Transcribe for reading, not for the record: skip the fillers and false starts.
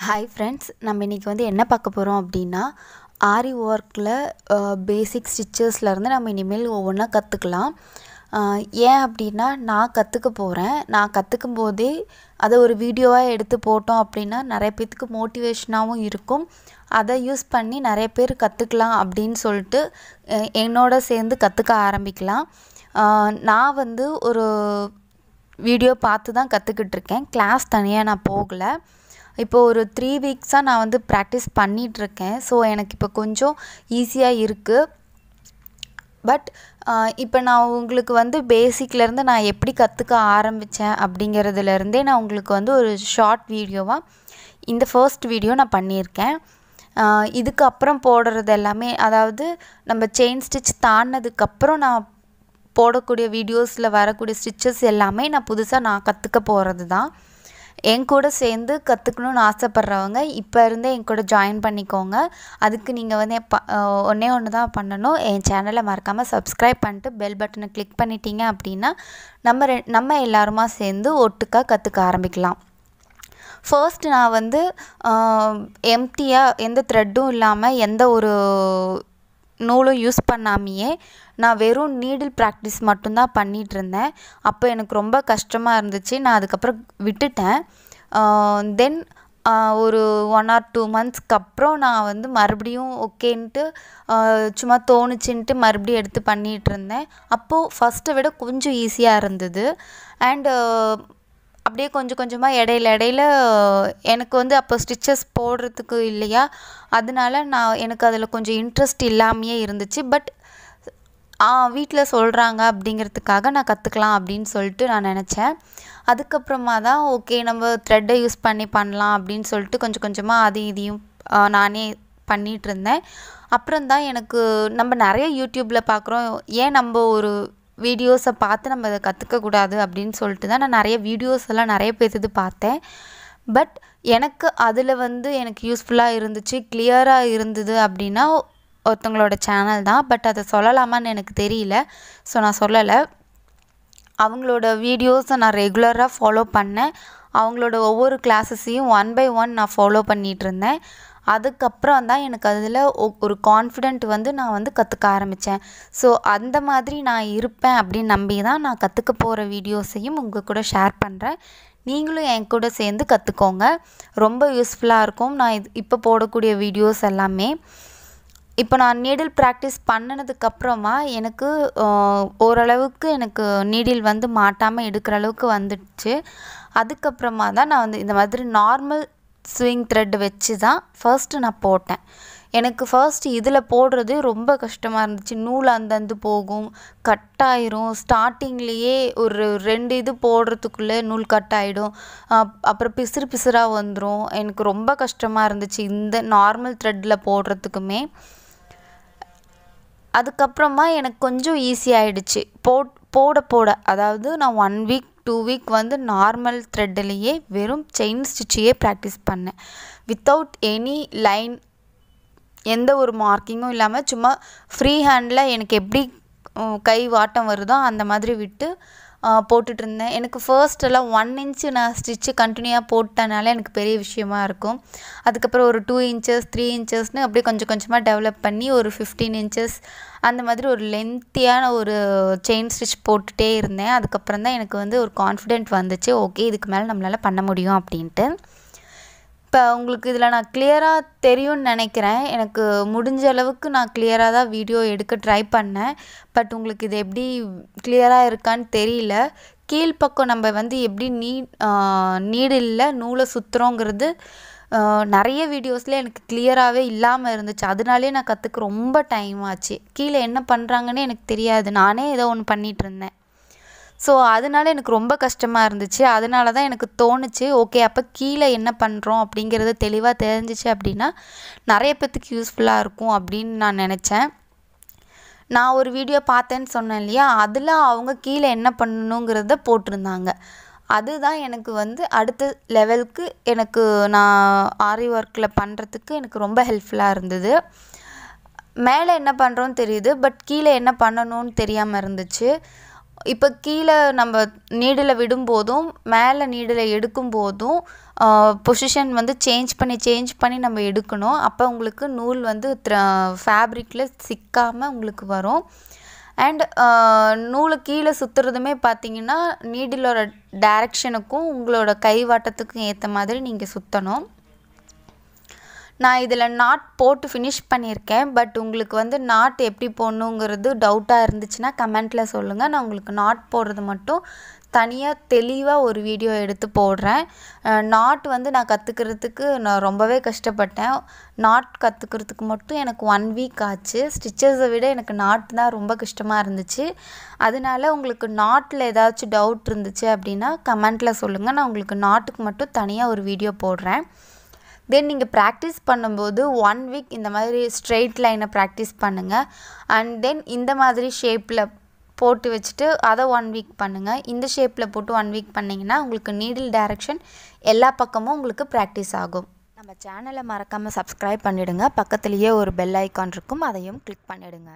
Hi friends, நம்ம இன்றைக்கி வந்து என்ன பார்க்க போகிறோம் அப்படின்னா, ஆரி ஒர்க்கில் பேசிக் ஸ்டிச்சஸ்லேருந்து நம்ம இனிமேல் ஒவ்வொன்றா கற்றுக்கலாம். ஏன் அப்படின்னா, நான் கற்றுக்க போகிறேன். நான் கற்றுக்கும் போதே அதை ஒரு வீடியோவாக எடுத்து போட்டோம் அப்படின்னா நிறைய பேர்த்துக்கு மோட்டிவேஷனாகவும் இருக்கும். அதை யூஸ் பண்ணி நிறைய பேர் கற்றுக்கலாம் அப்படின்னு சொல்லிட்டு என்னோட சேர்ந்து கற்றுக்க ஆரம்பிக்கலாம். நான் வந்து ஒரு வீடியோ பார்த்து தான் கற்றுக்கிட்டு இருக்கேன். கிளாஸ் தனியாக நான் போகலை. இப்போது ஒரு 3 வீக்ஸாக நான் வந்து ப்ராக்டிஸ் பண்ணிகிட்ருக்கேன். ஸோ எனக்கு இப்போ கொஞ்சம் ஈஸியாக இருக்குது. பட் இப்போ நான் உங்களுக்கு வந்து பேசிக்லேருந்து நான் எப்படி கற்றுக்க ஆரம்பித்தேன் அப்படிங்கிறதுலேருந்தே நான் உங்களுக்கு வந்து ஒரு ஷார்ட் வீடியோவாக இந்த ஃபர்ஸ்ட் வீடியோ நான் பண்ணியிருக்கேன். இதுக்கப்புறம் போடுறது எல்லாமே, அதாவது நம்ம செயின் ஸ்டிச் தாண்டினதுக்கப்புறம் நான் போடக்கூடிய வீடியோஸில் வரக்கூடிய ஸ்டிச்சஸ் எல்லாமே நான் புதுசாக கற்றுக்க போகிறது தான். என் கூட சேர்ந்து கற்றுக்கணுன்னு ஆசைப்பட்றவங்க இப்போ இருந்தே என் கூட ஜாயின் பண்ணிக்கோங்க. அதுக்கு நீங்கள் வந்து ஒன்றே ஒன்று தான் பண்ணணும். என் சேனலை மறக்காமல் சப்ஸ்கிரைப் பண்ணிட்டு பெல் பட்டனை கிளிக் பண்ணிட்டீங்க அப்படின்னா நம்ம எல்லாருமா சேர்ந்து ஒட்டுக்கா கற்றுக்க ஆரம்பிக்கலாம். ஃபர்ஸ்ட் நான் வந்து எம்டியாக எந்த த்ரெட்டும் இல்லாமல் எந்த ஒரு நூலும் யூஸ் பண்ணாமையே நான் வெறும் நீடில் ப்ராக்டிஸ் மட்டும்தான் பண்ணிகிட்ருந்தேன். அப்போ எனக்கு ரொம்ப கஷ்டமாக இருந்துச்சு. நான் அதுக்கப்புறம் விட்டுட்டேன். தென் ஒரு 1 or 2 monthsக்கு அப்புறம் நான் வந்து மறுபடியும் ஓகேன்ட்டு சும்மா தோணுச்சுன்ட்டு மறுபடியும் எடுத்து பண்ணிகிட்ருந்தேன். அப்போது ஃபஸ்ட்டை விட கொஞ்சம் ஈஸியாக இருந்தது. அண்டு அப்படியே கொஞ்சம் கொஞ்சமாக இடையில எனக்கு வந்து அப்போ ஸ்டிச்சஸ் போடுறதுக்கு இல்லையா, அதனால எனக்கு அதில் கொஞ்சம் இன்ட்ரெஸ்ட் இல்லாமையே இருந்துச்சு. பட் வீட்டில் சொல்கிறாங்க அப்படிங்கிறதுக்காக நான் கற்றுக்கலாம் அப்படின்னு சொல்லிட்டு நான் நினச்சேன். அதுக்கப்புறமா தான் ஓகே நம்ம த்ரெட்டை யூஸ் பண்ணலாம் அப்படின்னு சொல்லிட்டு கொஞ்சம் கொஞ்சமாக இதையும் நானே பண்ணிகிட்ருந்தேன். அப்புறம்தான் எனக்கு நம்ம நிறைய யூடியூப்பில் பார்க்குறோம், ஏன் நம்ம ஒரு வீடியோஸை பார்த்து நம்ம அதை கற்றுக்கக்கூடாது அப்படின்னு சொல்லிட்டு தான் நான் நிறைய வீடியோஸ் எல்லாம் நிறைய பேர்த்து பார்த்தேன். பட் எனக்கு அதில் வந்து எனக்கு யூஸ்ஃபுல்லாக இருந்துச்சு, கிளியராக இருந்தது அப்படின்னா ஒருத்தவங்களோட சேனல் தான். பட் அதை சொல்லலாமான்னு எனக்கு தெரியல. ஸோ நான் சொல்லலை. அவங்களோட வீடியோஸை நான் ரெகுலராக ஃபாலோ பண்ணேன். அவங்களோட ஒவ்வொரு கிளாஸஸையும் 1 by 1 நான் ஃபாலோ பண்ணிகிட்ருந்தேன். அதுக்கப்புறம் தான் எனக்கு அதில் ஒரு கான்ஃபிடென்ட் வந்து நான் வந்து கற்றுக்க ஆரம்பித்தேன். ஸோ அந்த மாதிரி நான் இருப்பேன் அப்படின்னு நம்பி தான் நான் கற்றுக்க போகிற வீடியோஸையும் உங்கள் கூட ஷேர் பண்ணுறேன். நீங்களும் என் கூட சேர்ந்து கற்றுக்கோங்க. ரொம்ப யூஸ்ஃபுல்லாக இருக்கும் நான் இப்போ போடக்கூடிய வீடியோஸ் எல்லாமே. இப்போ நான் நீடில் ப்ராக்டிஸ் பண்ணினதுக்கப்புறமா எனக்கு ஓரளவுக்கு எனக்கு நீடில் வந்து மாட்டாமல் எடுக்கிற அளவுக்கு வந்துடுச்சு. அதுக்கப்புறமா தான் நான் வந்து இந்த மாதிரி நார்மல் ஸ்விங் த்ரெட் வச்சு தான் ஃபர்ஸ்ட்டு நான் போட்டேன். எனக்கு ஃபர்ஸ்ட் இதில் போடுறது ரொம்ப கஷ்டமாக இருந்துச்சு. நூல் அந்தந்து போகும், கட் ஆயிரும். ஸ்டார்டிங்லேயே ஒரு 2 இது போடுறதுக்குள்ளே நூல் கட் ஆகிடும். அப்புறம் பிசுறாக வந்துடும். எனக்கு ரொம்ப கஷ்டமாக இருந்துச்சு இந்த நார்மல் த்ரெட்டில் போடுறதுக்குமே. அதுக்கப்புறமா எனக்கு கொஞ்சம் ஈஸியாகிடுச்சு போட அதாவது நான் 1 week 2 week வந்து நார்மல் த்ரெட்லேயே வெறும் செயின் ஸ்டிச்சையே ப்ராக்டிஸ் பண்ணேன். வித்தவுட் எனி லைன், எந்த ஒரு மார்க்கிங்கும் இல்லாமல் சும்மா ஃப்ரீ ஹேண்டில் எனக்கு எப்படி கை வாட்டம் வருதோ அந்த மாதிரி விட்டு போட்டுட்ருந்தேன். எனக்கு ஃபர்ஸ்டெல்லாம் 1 inch நான் ஸ்டிச்சு கண்டினியூவாக போட்டனால எனக்கு பெரிய விஷயமா இருக்கும். அதுக்கப்புறம் ஒரு 2 inches 3 inchesனு அப்படியே கொஞ்சம் கொஞ்சமாக டெவலப் பண்ணி ஒரு 15 inches அந்த மாதிரி ஒரு லென்த்தியான ஒரு செயின் ஸ்டிச் போட்டுகிட்டே இருந்தேன். அதுக்கப்புறம் தான் எனக்கு வந்து ஒரு கான்ஃபிடென்ட் வந்துச்சு, ஓகே இதுக்கு மேலே நம்மளால் பண்ண முடியும் அப்படின்ட்டு. இப்போ உங்களுக்கு இதில் நான் கிளியராக தெரியும்னு நினைக்கிறேன். எனக்கு முடிஞ்ச அளவுக்கு நான் கிளியராக தான் வீடியோ எடுக்க ட்ரை பண்ணேன். பட் உங்களுக்கு இது எப்படி கிளியராக இருக்கான்னு தெரியல. கீழ்ப்பக்கம் நம்ம வந்து எப்படி நீடில்ல நூலை சுற்றுறோங்கிறது நிறைய வீடியோஸில் எனக்கு கிளியராகவே இல்லாமல் இருந்துச்சு. அதனாலே நான் கற்றுக்க ரொம்ப டைம் ஆச்சு. கீழே என்ன பண்ணுறாங்கன்னு எனக்கு தெரியாது, நானே ஏதோ ஒன்று பண்ணிகிட்ருந்தேன். ஸோ அதனால எனக்கு ரொம்ப கஷ்டமாக இருந்துச்சு. அதனால தான் எனக்கு தோணுச்சு, ஓகே அப்போ கீழே என்ன பண்ணுறோம் அப்படிங்கிறது தெளிவாக தெரிஞ்சிச்சு அப்படின்னா நிறைய பேர்த்துக்கு யூஸ்ஃபுல்லாக இருக்கும் அப்படின்னு நான் நினச்சேன். நான் ஒரு வீடியோ பார்த்தேன்னு சொன்னேன் இல்லையா, அதில் அவங்க கீழே என்ன பண்ணணுங்கிறத போட்டிருந்தாங்க. அதுதான் எனக்கு வந்து அடுத்த லெவலுக்கு எனக்கு நான் ஆரி ஒர்க்கில் பண்ணுறதுக்கு எனக்கு ரொம்ப ஹெல்ப்ஃபுல்லாக இருந்தது. மேலே என்ன பண்ணுறோன்னு தெரியுது, பட் கீழே என்ன பண்ணணும்னு தெரியாமல் இருந்துச்சு. இப்போ கீழே நம்ம நீடில் விடும்போதும் மேலே நீடில் எடுக்கும்போதும் பொசிஷன் வந்து சேஞ்ச் பண்ணி நம்ம எடுக்கணும். அப்போ உங்களுக்கு நூல் வந்து ஃபேப்ரிக்கில் சிக்காமல் உங்களுக்கு வரும். அண்ட் நூலை கீழே சுற்றுறதுமே பார்த்திங்கன்னா நீடிலோட டைரக்ஷனுக்கும் உங்களோட கைவாட்டத்துக்கும் ஏற்ற மாதிரி நீங்கள் சுற்றணும். நான் இதில் நாட் போட்டு ஃபினிஷ் பண்ணியிருக்கேன். பட் உங்களுக்கு வந்து நாட் எப்படி போடணுங்கிறது டவுட்டாக இருந்துச்சுன்னா கமெண்ட்டில் சொல்லுங்கள். நான் உங்களுக்கு நாட் போடுறது மட்டும் தனியாக தெளிவாக ஒரு வீடியோ எடுத்து போடுறேன். நாட் வந்து நான் கற்றுக்கிறதுக்கு நான் ரொம்பவே கஷ்டப்பட்டேன். நாட் கற்றுக்கிறதுக்கு மட்டும் எனக்கு 1 வீக் ஆச்சு. ஸ்டிச்சஸை விட எனக்கு நாட் தான் ரொம்ப கஷ்டமாக இருந்துச்சு. அதனால உங்களுக்கு நாட்டில் ஏதாச்சும் டவுட் இருந்துச்சு அப்படின்னா கமெண்ட்டில் சொல்லுங்கள். நான் உங்களுக்கு நாட்டுக்கு மட்டும் தனியாக ஒரு வீடியோ போடுறேன். தென் நீங்கள் ப்ராக்டிஸ் பண்ணும்போது 1 வீக் இந்த மாதிரி ஸ்ட்ரெயிட் லைனை ப்ராக்டிஸ் பண்ணுங்கள். அண்ட் தென் இந்த மாதிரி ஷேப்பில் போட்டு வச்சுட்டு அதை 1 வீக் பண்ணுங்கள். இந்த ஷேப்பில் போட்டு 1 வீக் பண்ணிங்கன்னா உங்களுக்கு நீடில் டைரக்ஷன் எல்லா பக்கமும் உங்களுக்கு ப்ராக்டிஸ் ஆகும். நம்ம சேனலை மறக்காமல் சப்ஸ்கிரைப் பண்ணிவிடுங்க. பக்கத்துலேயே ஒரு பெல் ஐக்கான் இருக்கும், அதையும் கிளிக் பண்ணிவிடுங்க.